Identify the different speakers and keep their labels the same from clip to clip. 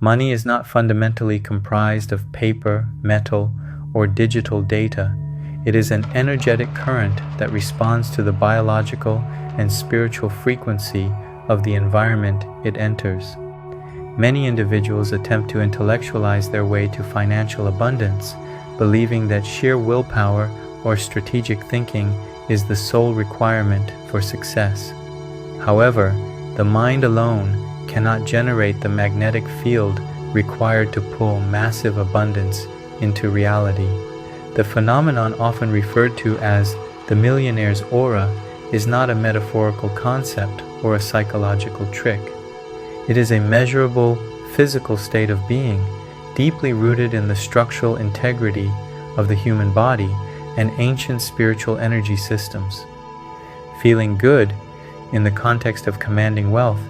Speaker 1: Money is not fundamentally comprised of paper, metal, or digital data. It is an energetic current that responds to the biological and spiritual frequency of the environment it enters. Many individuals attempt to intellectualize their way to financial abundance, believing that sheer willpower or strategic thinking is the sole requirement for success. However, the mind alone cannot generate the magnetic field required to pull massive abundance into reality. The phenomenon often referred to as the millionaire's aura is not a metaphorical concept or a psychological trick. It is a measurable, physical state of being, deeply rooted in the structural integrity of the human body and ancient spiritual energy systems. Feeling good, in the context of commanding wealth,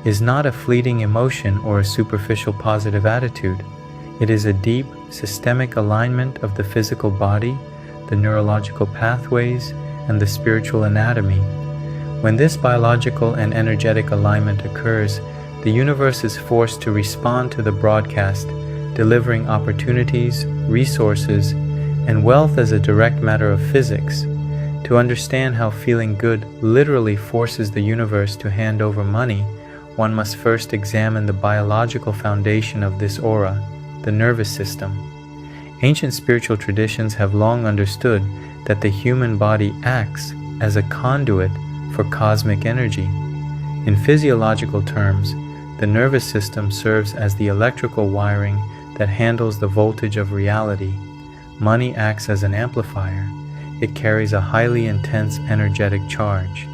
Speaker 1: is not a fleeting emotion or a superficial positive attitude. It is a deep, systemic alignment of the physical body, the neurological pathways, and the spiritual anatomy. When this biological and energetic alignment occurs, the universe is forced to respond to the broadcast, delivering opportunities, resources, and wealth as a direct matter of physics. To understand how feeling good literally forces the universe to hand over money, one must first examine the biological foundation of this aura, the nervous system. Ancient spiritual traditions have long understood that the human body acts as a conduit for cosmic energy. In physiological terms, the nervous system serves as the electrical wiring that handles the voltage of reality. Money acts as an amplifier. It carries a highly intense energetic charge.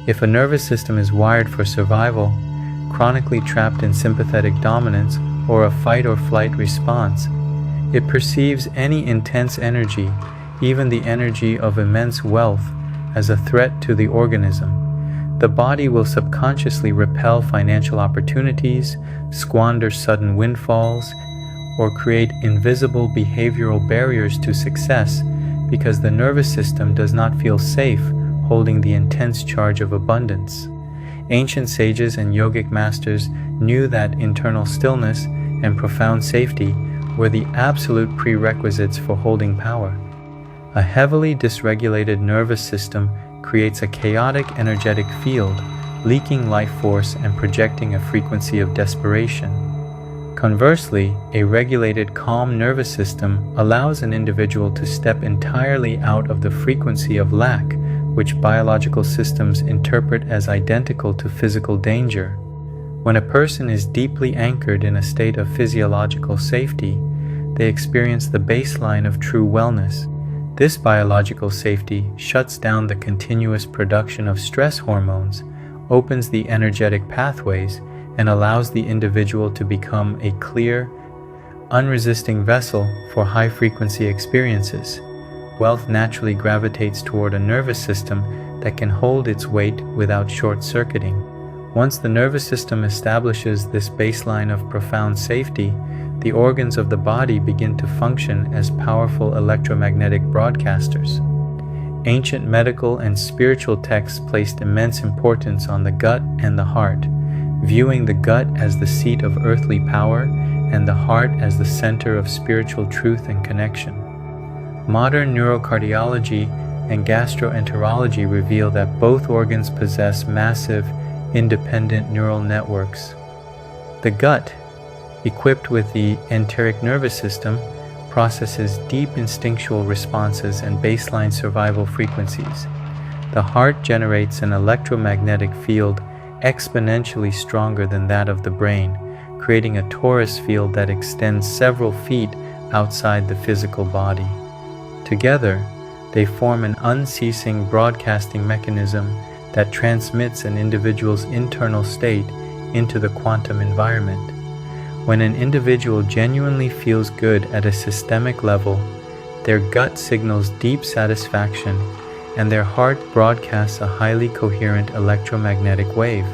Speaker 1: If a nervous system is wired for survival, chronically trapped in sympathetic dominance or a fight or flight response, it perceives any intense energy, even the energy of immense wealth, as a threat to the organism. The body will subconsciously repel financial opportunities, squander sudden windfalls, or create invisible behavioral barriers to success because the nervous system does not feel safe holding the intense charge of abundance. Ancient sages and yogic masters knew that internal stillness and profound safety were the absolute prerequisites for holding power. A heavily dysregulated nervous system creates a chaotic energetic field, leaking life force and projecting a frequency of desperation. Conversely, a regulated, calm nervous system allows an individual to step entirely out of the frequency of lack, which biological systems interpret as identical to physical danger. When a person is deeply anchored in a state of physiological safety, they experience the baseline of true wellness. This biological safety shuts down the continuous production of stress hormones, opens the energetic pathways, and allows the individual to become a clear, unresisting vessel for high-frequency experiences. Wealth naturally gravitates toward a nervous system that can hold its weight without short-circuiting. Once the nervous system establishes this baseline of profound safety, the organs of the body begin to function as powerful electromagnetic broadcasters. Ancient medical and spiritual texts placed immense importance on the gut and the heart, viewing the gut as the seat of earthly power and the heart as the center of spiritual truth and connection. Modern neurocardiology and gastroenterology reveal that both organs possess massive, independent neural networks. The gut, equipped with the enteric nervous system, processes deep instinctual responses and baseline survival frequencies. The heart generates an electromagnetic field exponentially stronger than that of the brain, creating a torus field that extends several feet outside the physical body. Together, they form an unceasing broadcasting mechanism that transmits an individual's internal state into the quantum environment. When an individual genuinely feels good at a systemic level, their gut signals deep satisfaction, and their heart broadcasts a highly coherent electromagnetic wave.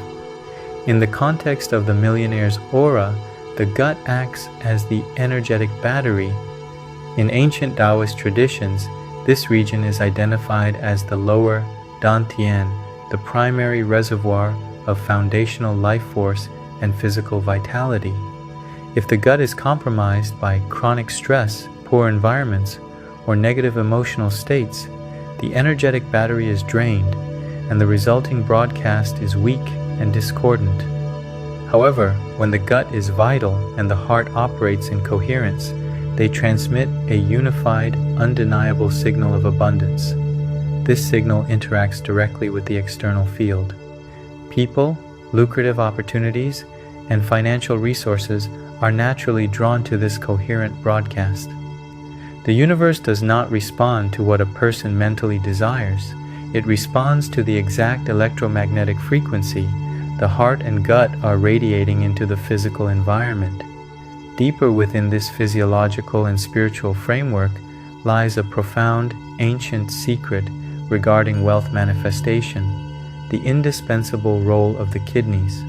Speaker 1: In the context of the millionaire's aura, the gut acts as the energetic battery. In ancient Taoist traditions, this region is identified as the lower Dantian, the primary reservoir of foundational life force and physical vitality. If the gut is compromised by chronic stress, poor environments, or negative emotional states, the energetic battery is drained, and the resulting broadcast is weak and discordant. However, when the gut is vital and the heart operates in coherence, they transmit a unified, undeniable signal of abundance. This signal interacts directly with the external field. People, lucrative opportunities, and financial resources are naturally drawn to this coherent broadcast. The universe does not respond to what a person mentally desires. It responds to the exact electromagnetic frequency the heart and gut are radiating into the physical environment. Deeper within this physiological and spiritual framework lies a profound, ancient secret regarding wealth manifestation, the indispensable role of the kidneys.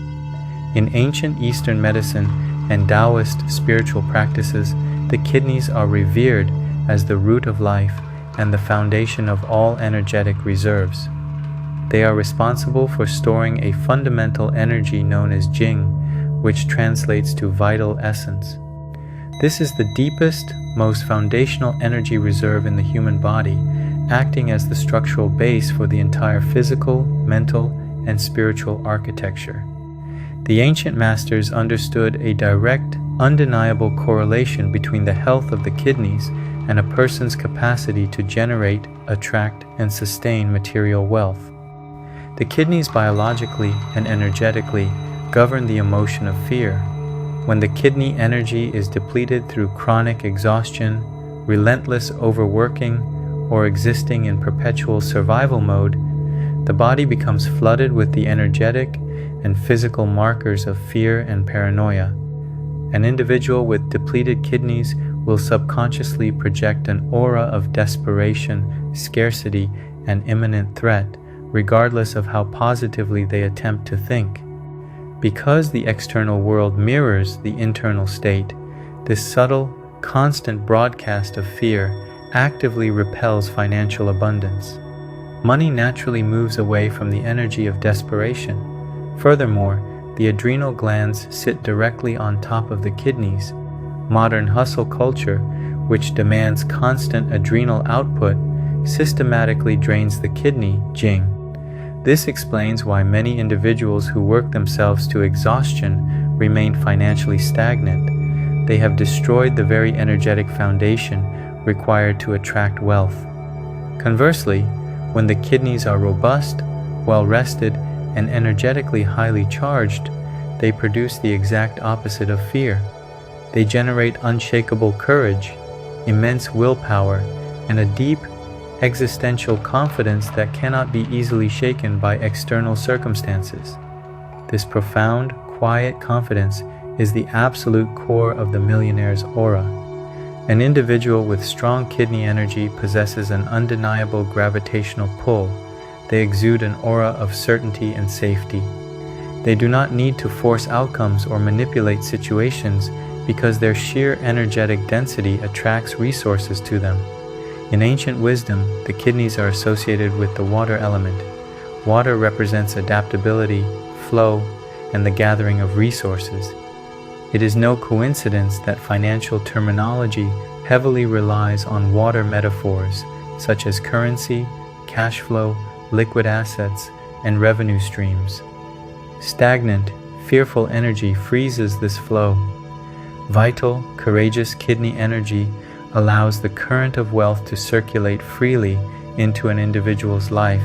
Speaker 1: In ancient Eastern medicine and Taoist spiritual practices, the kidneys are revered as the root of life and the foundation of all energetic reserves. They are responsible for storing a fundamental energy known as Jing, which translates to vital essence. This is the deepest, most foundational energy reserve in the human body, acting as the structural base for the entire physical, mental, and spiritual architecture. The ancient masters understood a direct, undeniable correlation between the health of the kidneys and a person's capacity to generate, attract, and sustain material wealth. The kidneys biologically and energetically govern the emotion of fear. When the kidney energy is depleted through chronic exhaustion, relentless overworking, or existing in perpetual survival mode, the body becomes flooded with the energetic and physical markers of fear and paranoia. An individual with depleted kidneys will subconsciously project an aura of desperation, scarcity, and imminent threat, regardless of how positively they attempt to think. Because the external world mirrors the internal state, this subtle, constant broadcast of fear actively repels financial abundance. Money naturally moves away from the energy of desperation. Furthermore, the adrenal glands sit directly on top of the kidneys. Modern hustle culture, which demands constant adrenal output, systematically drains the kidney Jing. This explains why many individuals who work themselves to exhaustion remain financially stagnant. They have destroyed the very energetic foundation required to attract wealth. Conversely, when the kidneys are robust, well-rested, and energetically highly charged, they produce the exact opposite of fear. They generate unshakable courage, immense willpower, and a deep, existential confidence that cannot be easily shaken by external circumstances. This profound, quiet confidence is the absolute core of the millionaire's aura. An individual with strong kidney energy possesses an undeniable gravitational pull. They exude an aura of certainty and safety. They do not need to force outcomes or manipulate situations because their sheer energetic density attracts resources to them. In ancient wisdom, the kidneys are associated with the water element. Water represents adaptability, flow, and the gathering of resources. It is no coincidence that financial terminology heavily relies on water metaphors such as currency, cash flow, liquid assets, and revenue streams. Stagnant, fearful energy freezes this flow. Vital, courageous kidney energy allows the current of wealth to circulate freely into an individual's life.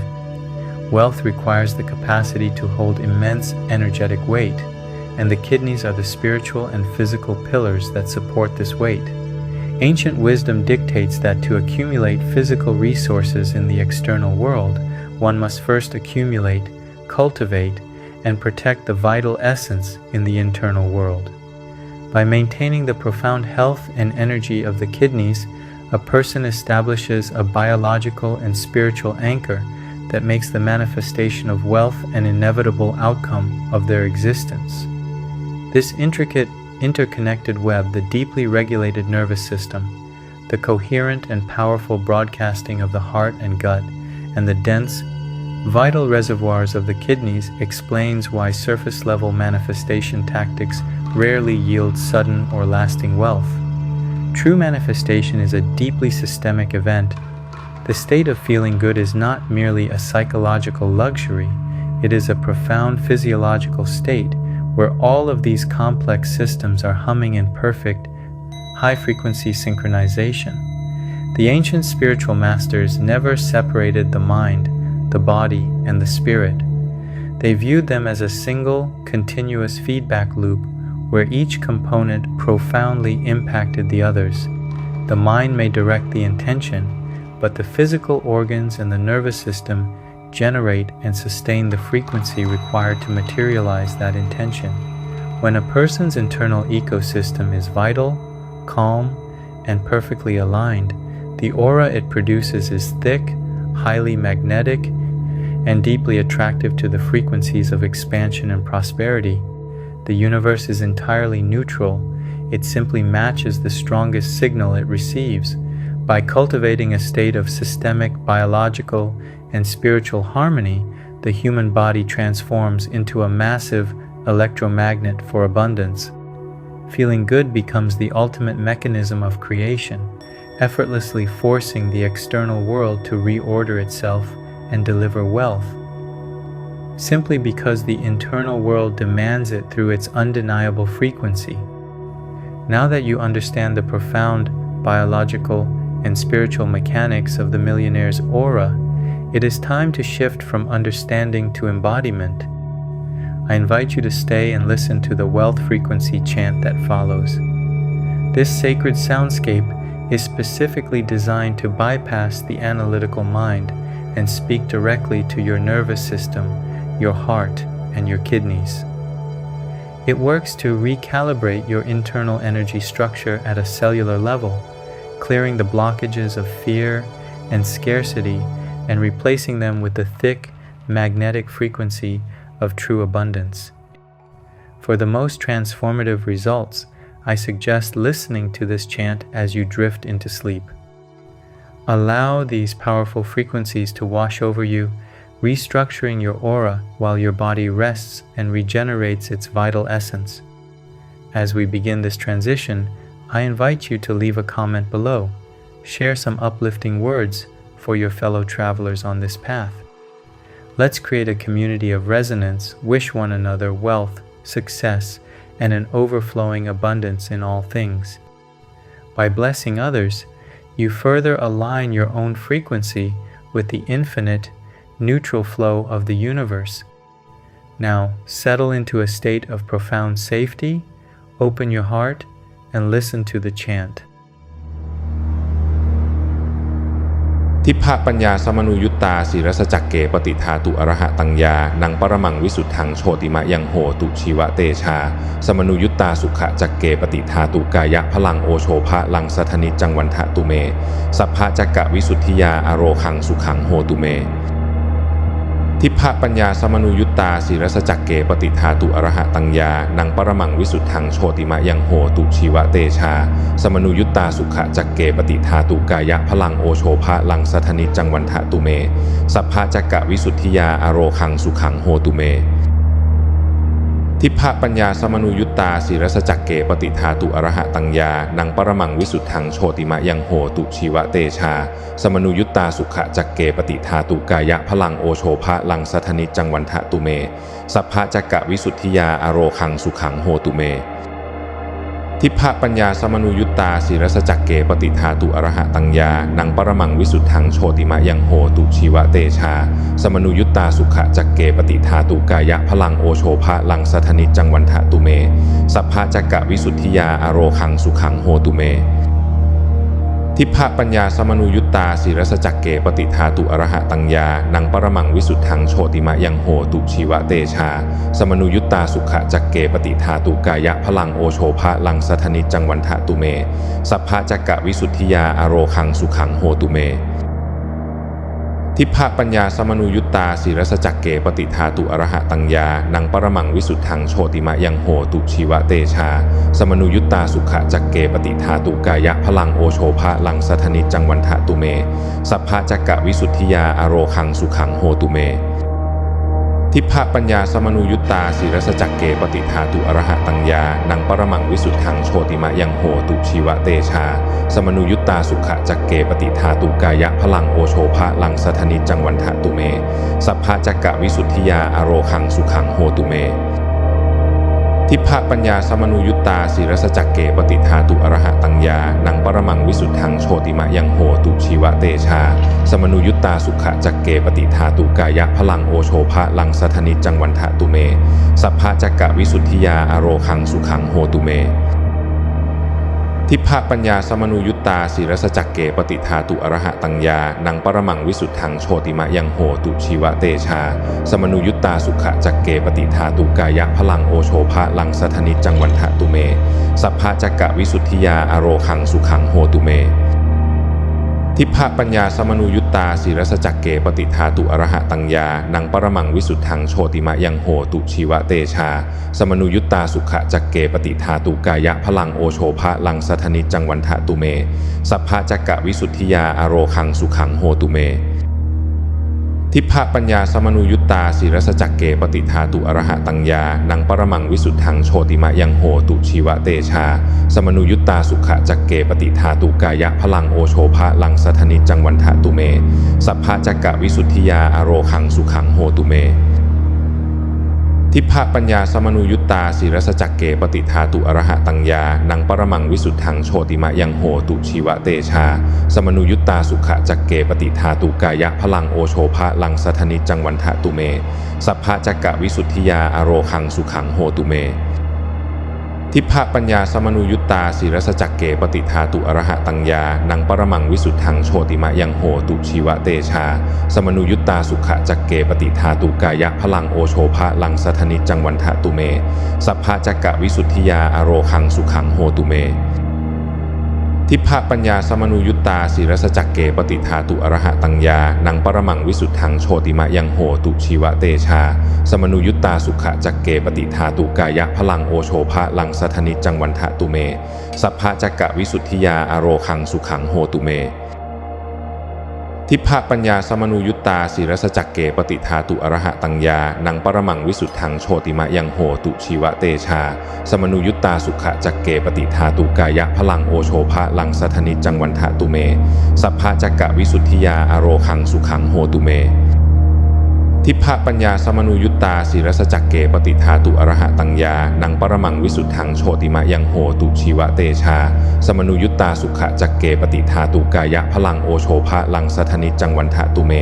Speaker 1: Wealth requires the capacity to hold immense energetic weight, and the kidneys are the spiritual and physical pillars that support this weight. Ancient wisdom dictates that to accumulate physical resources in the external world, one must first accumulate, cultivate, and protect the vital essence in the internal world. By maintaining the profound health and energy of the kidneys, a person establishes a biological and spiritual anchor that makes the manifestation of wealth an inevitable outcome of their existence. This intricate, interconnected web, the deeply regulated nervous system, the coherent and powerful broadcasting of the heart and gut, and the dense, vital reservoirs of the kidneys explains why surface-level manifestation tactics rarely yields sudden or lasting wealth. True manifestation is a deeply systemic event. The state of feeling good is not merely a psychological luxury, it is a profound physiological state where all of these complex systems are humming in perfect, high-frequency synchronization. The ancient spiritual masters never separated the mind, the body, and the spirit. They viewed them as a single, continuous feedback loop where each component profoundly impacted the others. The mind may direct the intention, but the physical organs and the nervous system generate and sustain the frequency required to materialize that intention. When a person's internal ecosystem is vital, calm, and perfectly aligned, the aura it produces is thick, highly magnetic, and deeply attractive to the frequencies of expansion and prosperity. The universe is entirely neutral. It simply matches the strongest signal it receives. By cultivating a state of systemic, biological, and spiritual harmony, the human body transforms into a massive electromagnet for abundance. Feeling good becomes the ultimate mechanism of creation, effortlessly forcing the external world to reorder itself and deliver wealth, simply because the internal world demands it through its undeniable frequency. Now that you understand the profound biological and spiritual mechanics of the millionaire's aura, it is time to shift from understanding to embodiment. I invite you to stay and listen to the wealth frequency chant that follows. This sacred soundscape is specifically designed to bypass the analytical mind and speak directly to your nervous system, your heart, and your kidneys. It works to recalibrate your internal energy structure at a cellular level, clearing the blockages of fear and scarcity and replacing them with the thick, magnetic frequency of true abundance. For the most transformative results, I suggest listening to this chant as you drift into sleep. Allow these powerful frequencies to wash over you, restructuring your aura while your body rests and regenerates its vital essence. As we begin this transition, I invite you to leave a comment below. Share some uplifting words for your fellow travelers on this path. Let's create a community of resonance, wish one another wealth, success, and an overflowing abundance in all things. By blessing others, you further align your own frequency with the infinite, neutral flow of the universe. Now, settle into a state of profound safety, open your heart, and listen to the chant.
Speaker 2: ทิพปัญญาสมนุยุตตาศิรสจักเกปฏิธาตุอรหะตังยานังปรมังวิสุทธังโชติมะยังโหตุชีวะเตชาสมนุยุตตาสุขจักเกปฏิธาตุกายะพลังโอโชภะลังสัทนิจังวันทะตุเมสัพพะจักกะวิสุทธิยาอโรคังสุขังโหตุเมทิพปัญญาสมนุยุตตาศิรสจักเกปฏิธาตุอรหะตังยานังปรมังวิสุทธังโชติมะยังโหตุชีวะเตชาสมนุยุตตาสุขจักเกปฏิธาตุกายะพลังโอโชภะลังสัทนิจังวันทะตุเมสัพพะจักกะวิสุทธิยาอโรคังสุขังโหตุเมทิพปัญญาสมนุยุตตาศิรสจักเกปฏิธาตุอรหะตังยานังปรมังวิสุทธังโชติมะยังโหตุชีวะเตชาสมนุยุตตาสุขจักเกปฏิธาตุกายะพลังโอโชภะลังสัทนิจังวันทะตุเมสัพพะจักกะวิสุทธิยาอโรคังสุขังโหตุเมทิพปัญญาสมนุยุตตาศิรสจักเกปฏิธาตุอรหะตังยานังปรมังวิสุทธังโชติมะยังโหตุชีวะเตชาสมนุยุตตาสุขจักเกปฏิธาตุกายะพลังโอโชภะลังสัทนิจังวันทะตุเมสัพพะจักกะวิสุทธิยาอโรคังสุขังโหตุเมทิพปัญญาสมนุยุตตาศิรสจักเกปฏิธาตุอรหะตังยานังปรมังวิสุทธังโชติมะยังโหตุชีวะเตชาสมนุยุตตาสุขจักเกปฏิธาตุกายะพลังโอโชภะลังสัทนิจังวันทะตุเมสัพพะจักกะวิสุทธิยาอโรคังสุขังโหตุเมทิพปัญญาสมนุยุตตาศิรสจักเกปฏิธาตุอรหะตังยานังปรมังวิสุทธังโชติมะยังโหตุชีวะเตชาสมนุยุตตาสุขจักเกปฏิธาตุกายะพลังโอโชภะลังสัทนิจังวันทะตุเมสัพพะจักกะวิสุทธิยาอโรคังสุขังโหตุเมท ทิพพปัญญาสมนุยุตตาศิรสจักเกปฏิทาตุอรหะตังยานังปรมังวิสุทธังโชติมะยังโหตุชีวะเตชาสมนุยุตตาสุขะจักเกปฏิทาตุกายะพลังโอโชภะลังสัทนิจังวันทะตุเมสัพพะจักกะวิสุทธิยาอโรคังสุขังโหตุเมทิพพปัญญาสมนุยุตตาศิรสจักเกปฏิทาตุอรหะตังยานังปรมังวิสุทธังโชติมะยังโหตุชีวะเตชาสมนุยุตตาสุขะจักเกปฏิทาตุกายะพลังโอโชภะลังสัทนิจังวันทะตุเมสัพพะจักกะวิสุทธิยาอโรคังสุขังโหตุเมทิพพปัญญาสมนุยุตตาศิรสจักเกปฏิทาตุอรหะตังยานังปรมังวิสุทธังโชติมะยังโหตุชีวะเตชาสมนุยุตตาสุขะจักเกปฏิทาตุกายะพลังโอโชภะลังสัทนิจังวันทะตุเมสัพพะจักกะวิสุทธิยาอโรคังสุขังโหตุเมทิพพปัญญาสมนุยุตตาศิรสจักเกปฏิทาตุอรหะตังยานังปรมังวิสุทธังโชติมะยังโหตุชีวะเตชาสมนุยุตตาสุขะจักเกปฏิทาตุกายะพลังโอโชภะลังสัทนิจังวันทะตุเมสัพพะจักกะวิสุทธิยาอโรคังสุขังโหตุเมทิพพปัญญาสมนุยุตตาศิรสจักเกปฏิทาตุอรหะตังยานังปรมังวิสุทธังโชติมะยังโหตุชีวะเตชาสมนุยุตตาสุขะจักเกปฏิทาตุกายะพลังโอโชภะลังสัทนิจังวันทะตุเมสัพพะจักกะวิสุทธิยาอโรคังสุขังโหตุเมทิพพปัญญาสมนุยุตตาศิรสจักเกปฏิทาตุอรหะตังยานังปรมังวิสุทธังโชติมะยังโหตุชีวะเตชาสมนุยุตตาสุขะจักเกปฏิทาตุกายะพลังโอโชภะลังสัทนิจังวันทะตุเมสัพพะจักกะวิสุทธิยาอโรคังสุขังโหตุเมทิพพปัญญาสมนุยุตตาศิรสจักเกปฏิทาตุอรหะตังยานังปรมังวิสุทธังโชติมะยังโหตุชีวะเตชาสมนุยุตตาสุขะจักเกปฏิทาตุกายะพลังโอโชภะลังสัทนิจังวันทะตุเมสัพพะจักกะวิสุทธิยาอโรคังสุขังโหตุเมทิพพปัญญาสมนุยุตตาศิรสจักเกปฏิทาตุอรหะตังยานังปรมังวิสุทธังโชติมะยังโหตุชีวะเตชาสมนุยุตตาสุขะจักเกปฏิทาตุกายะพลังโอโชภะลังสัทนิจังวันทะตุเมสัพพะจักกะวิสุทธิยาอโรคังสุขังโหตุเมทิพพปัญญาสมนุยุตตาศิรสจักเกปฏิทาตุอรหะตังยานังปรมังวิสุทธังโชติมะยังโหตุชีวะเตชาสมนุยุตตาสุขะจักเกปฏิทาตุกายะพลังโอโชภะลังสัทนิจังวันทะตุเมสัพพะจักกะวิสุทธิยาอโรคังสุขังโหตุเมทิพพปัญญาสมนุยุตตาศิรสจักเกปฏิทาตุอรหะตังยานังปรมังวิสุทธังโชติมะยังโหตุชีวะเตชาสมนุยุตตาสุขะจักเกปฏิทาตุกายะพลังโอโชภะลังสัทนิจังวันทะตุเม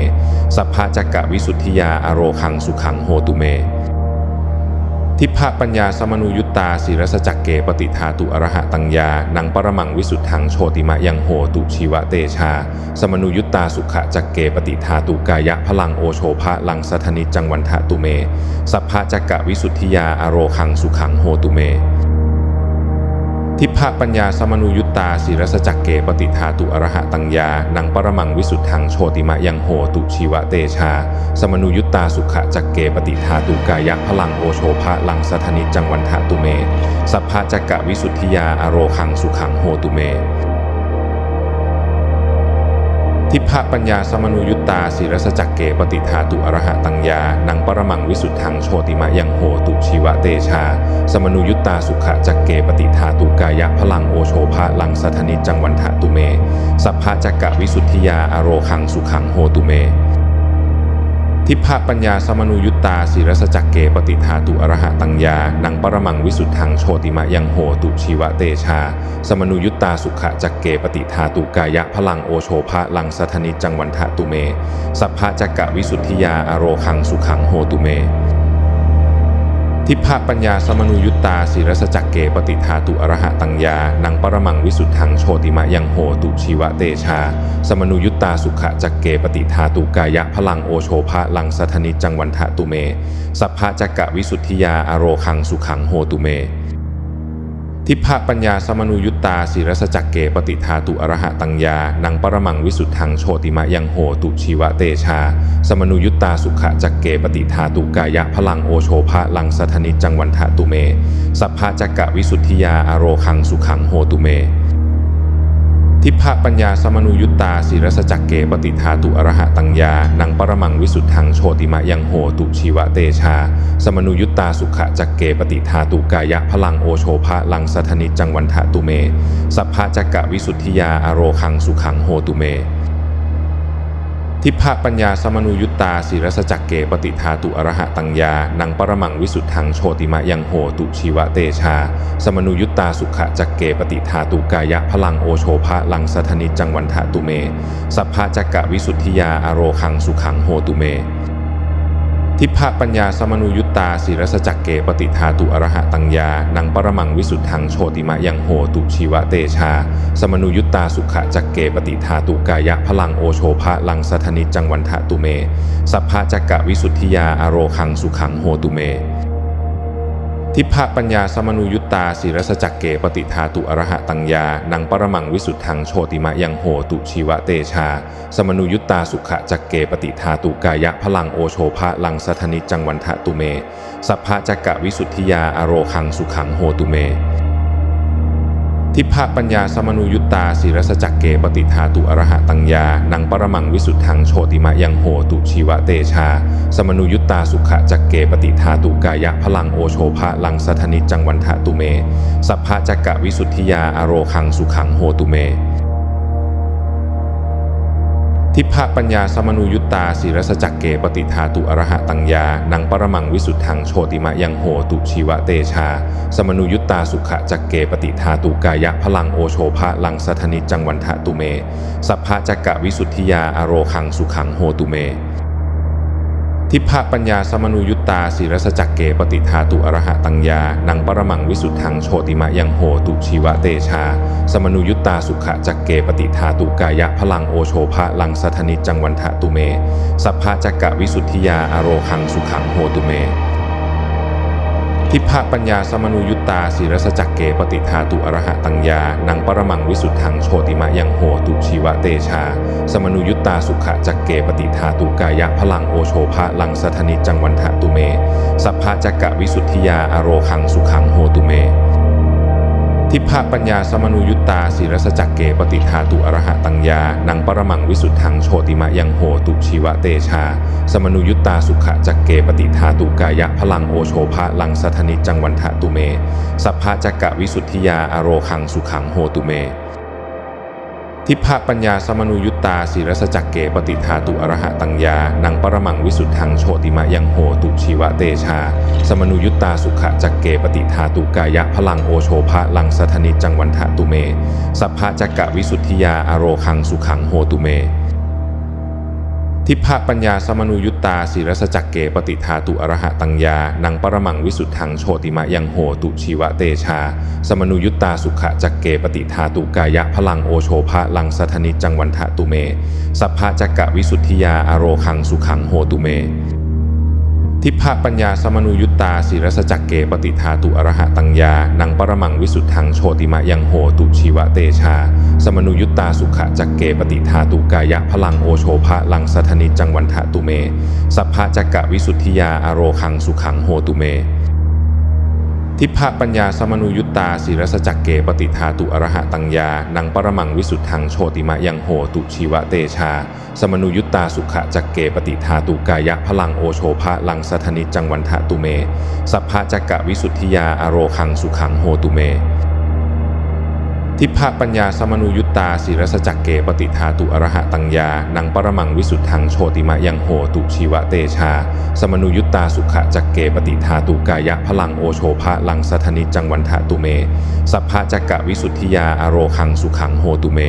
Speaker 2: สัพพะจักกะวิสุทธิยาอโรคังสุขังโหตุเมทิพพปัญญาสมนุยุตตาศิรสจักเกปฏิทาตุอรหะตังยานังปรมังวิสุทธังโชติมะยังโหตุชีวะเตชาสมนุยุตตาสุขะจักเกปฏิทาตุกายะพลังโอโชภะลังสัทนิจังวันทะตุเมสัพพะจักกะวิสุทธิยาอโรคังสุขังโหตุเมทิพพปัญญาสมนุยุตตาศิรสจักเกปฏิทาตุอรหะตังยานังปรมังวิสุทธังโชติมะยังโหตุชีวะเตชาสมนุยุตตาสุขะจักเกปฏิทาตุกายะพลังโอโชภะลังสัทนิจังวันทะตุเมสัพพะจักกะวิสุทธิยาอโรคังสุขังโหตุเมทิพพปัญญาสมนุยุตตาศิรสจักเกปฏิทาตุอรหะตังยานังปรมังวิสุทธังโชติมะยังโหตุชีวะเตชาสมนุยุตตาสุขะจักเกปฏิทาตุกายะพลังโอโชภะลังสัทนิจังวันทะตุเมสัพพะจักกะวิสุทธิยาอโรคังสุขังโหตุเมทิพพปัญญาสมนุยุตตาศิรสจักเกปฏิทาตุอรหะตังยานังปรมังวิสุทธังโชติมะยังโหตุชีวะเตชาสมนุยุตตาสุขะจักเกปฏิทาตุกายะพลังโอโชภะลังสัทนิจังวันทะตุเมสัพพะจักกะวิสุทธิยาอโรคังสุขังโหตุเมทิพพปัญญาสมนุยุตตาศิรสจักเกปฏิทาตุอรหะตังยานังปรมังวิสุทธังโชติมะยังโหตุชีวะเตชาสมนุยุตตาสุขะจักเกปฏิทาตุกายะพลังโอโชภะลังสัทนิจังวันทะตุเมสัพพะจักกะวิสุทธิยาอโรคังสุขังโหตุเมทิพพปัญญาสมนุยุตตาศิรสจักเกปฏิทาตุอรหะตังยานังปรมังวิสุทธังโชติมะยังโหตุชีวะเตชาสมนุยุตตาสุขะจักเกปฏิทาตุกายะพลังโอโชภะลังสัทนิจังวันทะตุเมสัพพะจักกะวิสุทธิยาอโรคังสุขังโหตุเม ทิ ทิพพปัญญาสมนุยุตตาศิรสจักเกปฏิทาตุอรหะตังยานังปรมังวิสุทธังโชติมะยังโหตุชีวะเตชาสมนุยุตตาสุขจักเกปฏิทาตุกายะพลังโอโชภะลังสัทนิจจังวันทะตุเมสัพพะจักกะวิสุทธิยาอโรคังสุขังโหตุเมทิพพปัญญาสมนุยุตตาศิรสจักเกปฏิทาตุอรหะตังยานังปรมังวิสุทธังโชติมะยังโหตุชีวะเตชาสมนุยุตตาสุขจักเกปฏิทาตุกายะพลังโอโชภะลังสัทนิจจังวันทะตุเมสัพพะจักกะวิสุทธิยาอโรคังสุขังโหตุเมทิพพปัญญาสมนุยุตตาศิรสจักเกปฏิทาตุอรหะตังยานังปรมังวิสุทธังโชติมะยังโหตุชีวะเตชาสมนุยุตตาสุขจักเกปฏิทาตุกายะพลังโอโชภะลังสัทนิจจังวันทะตุเมสัพพะจักกะวิสุทธิยาอโรคังสุขังโหตุเมทิพพปัญญาสมนุยุตตาศิรสจักเกปฏิทาตุอรหะตังยานังปรมังวิสุทธังโชติมะยังโหตุชีวะเตชาสมนุยุตตาสุขจักเกปฏิทาตุกายะพลังโอโชภะลังสัทนิจจังวันทะตุเมสัพพะจักกะวิสุทธิยาอโรคังสุขังโหตุเมทิพพปัญญาสมนุยุตตาศิรสจักเกปฏิทาตุอรหะตังยานังปรมังวิสุทธังโชติมะยังโหตุชีวะเตชาสมนุยุตตาสุขจักเกปฏิทาตุกายะพลังโอโชภะลังสัทนิจจังวันทะตุเมสัพพะจักกะวิสุทธิยาอโรคังสุขังโหตุเมทิพพปัญญาสมนุยุตตาศิรสจักเกปฏิทาตุอรหะตังยานังปรมังวิสุทธังโชติมะยังโหตุชีวะเตชาสมนุยุตตาสุขจักเกปฏิทาตุกายะพลังโอโชภะลังสัทนิจจังวันทะตุเมสัพพะจักกะวิสุทธิยาอโรคังสุขังโหตุเมทิพพปัญญาสมนุยุตตาศิรสจักเกปฏิทาตุอรหะตังยานังปรมังวิสุทธังโชติมะยังโหตุชีวะเตชาสมนุยุตตาสุขจักเกปฏิทาตุกายะพลังโอโชภะลังสัทนิจจังวันทะตุเมสัพพะจักกะวิสุทธิยาอโรคังสุขังโหตุเมทิพพปัญญาสมนุยุตตาศิรสจักเกปฏิทาตุอรหะตังยานังปรมังวิสุทธังโชติมะยังโหตุชีวะเตชาสมนุยุตตาสุขจักเกปฏิทาตุกายะพลังโอโชภะลังสัทนิจจังวันทะตุเมสัพพะจักกะวิสุทธิยาอโรคังสุขังโหตุเมทิพพปัญญาสมนุยุตตาศิรสจักเกปฏิทาตุอรหะตังยานังปรมังวิสุทธังโชติมะยังโหตุชีวะเตชาสมนุยุตตาสุขจักเกปฏิทาตุกายะพลังโอโชภะลังสัทนิจจังวันทะตุเมสัพพะจักกะวิสุทธิยาอโรคังสุขังโหตุเมทิพพปัญญาสมนุยุตตาศิรสจักเกปฏิทาตุอรหะตังยานังปรมังวิสุทธังโชติมะยังโหตุชีวะเตชาสมนุยุตตาสุขจักเกปฏิทาตุกายะพลังโอโชภะลังสัทนิจจังวันทะตุเมสัพพะจักกะวิสุทธิยาอโรคังสุขังโหตุเมทิพพปัญญาสมนุยุตตาศิรสจักเกปฏิทาตุอรหะตังยานังปรมังวิสุทธังโชติมะยังโหตุชีวะเตชาสมนุยุตตาสุขจักเกปฏิทาตุกายะพลังโอโชภะลังสัทนิจจังวันทะตุเมสัพพะจักกะวิสุทธิยาอโรคังสุขังโหตุเมทิพพปัญญาสมนุยุตตาศิรสจักเกปฏิทาตุอรหะตังยานังปรมังวิสุทธังโชติมะยังโหตุชีวะเตชาสมนุยุตตาสุขจักเกปฏิทาตุกายะพลังโอโชภะลังสัทนิจจังวันทะตุเมสัพพะจักกะวิสุทธิยาอโรคังสุขังโหตุเมทิพพปัญญาสมนุยุตตาศิรสจักเกปฏิทาตุอรหะตังยานังปรมังวิสุทธังโชติมะยังโหตุชีวะเตชาสมนุยุตตาสุขจักเกปฏิทาตุกายะพลังโอโชภะลังสัทนิจจังวันทะตุเมสัพพะจักกะวิสุทธิยาอโรคังสุขังโหตุเมทิพพปัญญาสมนุยุตตาศิรสจักเกปฏิทาตุอรหะตังยานังปรมังวิสุทธังโชติมะยังโหตุชีวะเตชาสมนุยุตตาสุขจักเกปฏิทาตุกายะพลังโอโชภะลังสัทนิจจังวันทะตุเมสัพพะจักกะวิสุทธิยาอโรคังสุขังโหตุเม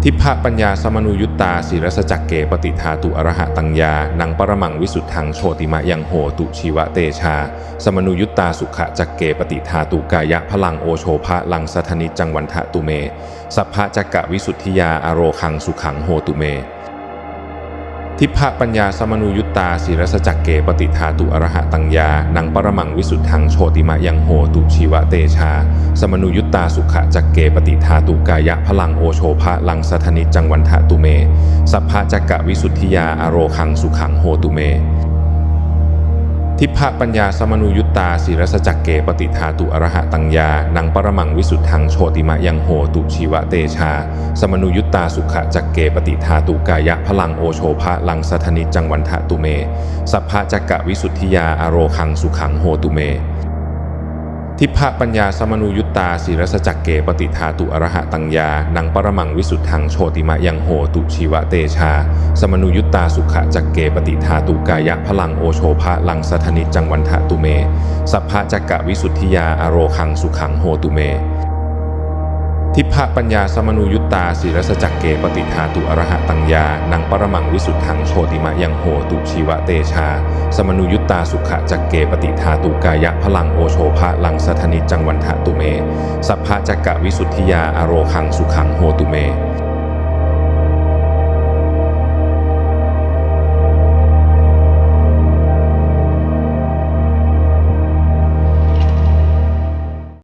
Speaker 2: ทิพพปัญญาสมนุยุตตาศิรสจักเกปฏิทาตุอรหะตังยานังปรมังวิสุทธังโชติมะยังโหตุชีวะเตชาสมนุยุตตาสุขจักเกปฏิทาตุกายะพลังโอโชภะลังสัทนิจจังวันทะตุเมสัพพะจักกะวิสุทธิยาอโรคังสุขังโหตุเมทิพพปัญญาสมนุยุตตาศิรสจักเกปฏิทาตุอรหะตังยานังปรมังวิสุทธังโชติมะยังโหตุชีวะเตชาสมนุยุตตาสุขจักเกปฏิทาตุกายะพลังโอโชภะลังสัทนิจจังวันทะตุเมสัพพะจักกะวิสุทธิยาอโรคังสุขังโหตุเม ท ทิพะปัญญาสมนุยุตตาศิรสจักเกปฏิทาตุอรหะตังยานังปรมังวิสุทธังโชติมะยังโหตุชีวะเตชาสมนุยุตตาสุขะจักเกปฏิทาตุกายะพลังโอโชภะลังสัทนิจังวันทะตุเมสัพพะจักกะวิสุทธิยาอโรคังสุขังโหตุเมทิพะปัญญาสมนุยุตตาศิรสจักเกปฏิทาตุอรหะตังยานังปรมังวิสุทธังโชติมะยังโหตุชีวะเตชาสมนุยุตตาสุขะจักเกปฏิทาตุกายะพลังโอโชภะลังสัทนิจังวันทะตุเมสัพพะจักกะวิสุทธิยาอโรคังสุขังโหตุเมทิพะปัญญาสมนุยุตตาศิรสจักเกปฏิทาตุอรหะตังยานังปรมังวิสุทธังโชติมะยังโหตุชีวะเตชาสมนุยุตตาสุขะจักเกปฏิทาตุกายะพลังโอโชภะลังสัทนิจังวันทะตุเมสัพพะจักกะวิสุทธิยาอโรคังสุขังโหตุเม